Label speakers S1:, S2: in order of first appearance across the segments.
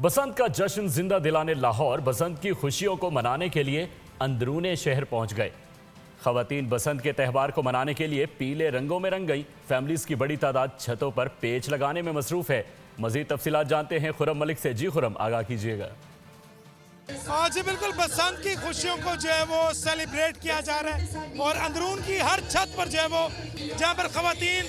S1: बसंत का जश्न जिंदा दिलाने लाहौर बसंत की खुशियों को मनाने के लिए अंदरूने शहर पहुंच गए। खवातीन बसंत के त्यौहार को मनाने के लिए पीले रंगों में रंग गई। फैमिलीज की बड़ी तादाद छतों पर पेच लगाने में मसरूफ है। मजीद तफसीलात जानते हैं खुरम मलिक से। जी खुरम, आगाह कीजिएगा।
S2: जी बिल्कुल, बसंत की खुशियों को जो है वो सेलिब्रेट किया जा रहा है और अंदरून की हर छत पर जो है वो जहाँ पर खवातीन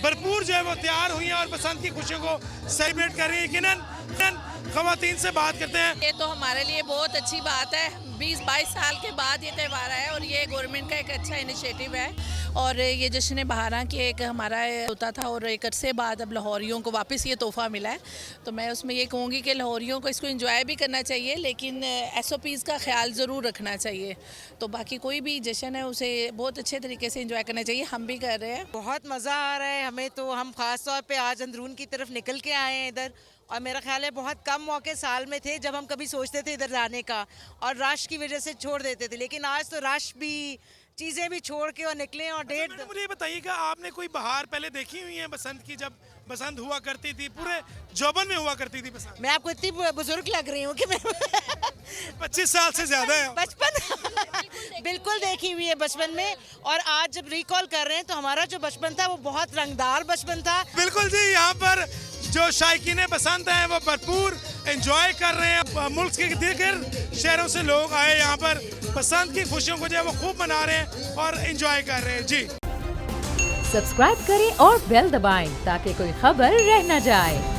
S2: भरपूर जो है वो तैयार हुई हैं और बसंत की खुशियों को सेलिब्रेट कर रही है। यकीनन खवातीन से बात करते हैं।
S3: ये तो हमारे लिए बहुत अच्छी बात है। 20-22 साल के बाद ये त्यौहार है और ये गवर्नमेंट का एक अच्छा इनिशिएटिव है और ये जश्न बहारा की एक हमारा होता था और एक अरसे बाद अब लाहौरियों को वापस ये तोहफा मिला है। तो मैं उसमें ये कहूँगी कि लाहौरियों को इसको एंजॉय भी करना चाहिए, लेकिन SOPs का ख्याल ज़रूर रखना चाहिए। तो बाकी कोई भी जश्न है उसे बहुत अच्छे तरीके से एंजॉय करना चाहिए। हम भी कर रहे हैं,
S4: बहुत मज़ा आ रहा है हमें। तो हम ख़ास तौर पे आज अंदरून की तरफ निकल के आए हैं इधर, और मेरा ख्याल है बहुत कम मौके साल में थे जब हम कभी सोचते थे इधर जाने का और रश की वजह से छोड़ देते थे, लेकिन आज तो रश भी, चीज़ें भी छोड़ के और निकले। और डेट
S2: मुझे ये बताइए कि आपने कोई बहार पहले देखी हुई है बसंत की, जब बसंत हुआ करती थी, पूरे जोबन में हुआ करती थी बसंत?
S4: मैं आपको इतनी बुजुर्ग लग रही हूँ कि मैं
S2: 25 साल से ज्यादा है।
S4: बचपन बिल्कुल देखी हुई है बचपन में, और आज जब रिकॉल कर रहे हैं तो हमारा जो बचपन था वो बहुत रंगदार बचपन था।
S2: बिल्कुल जी, यहाँ पर जो शायकीन बसंत हैं वो भरपूर एंजॉय कर रहे हैं। मुल्क के दीगर शहरों से लोग आए यहाँ पर बसंत की खुशियों को जो है वो खूब मना रहे हैं और एंजॉय कर रहे हैं। जी
S5: सब्सक्राइब करें और बेल दबाएं ताकि कोई खबर रह न जाए।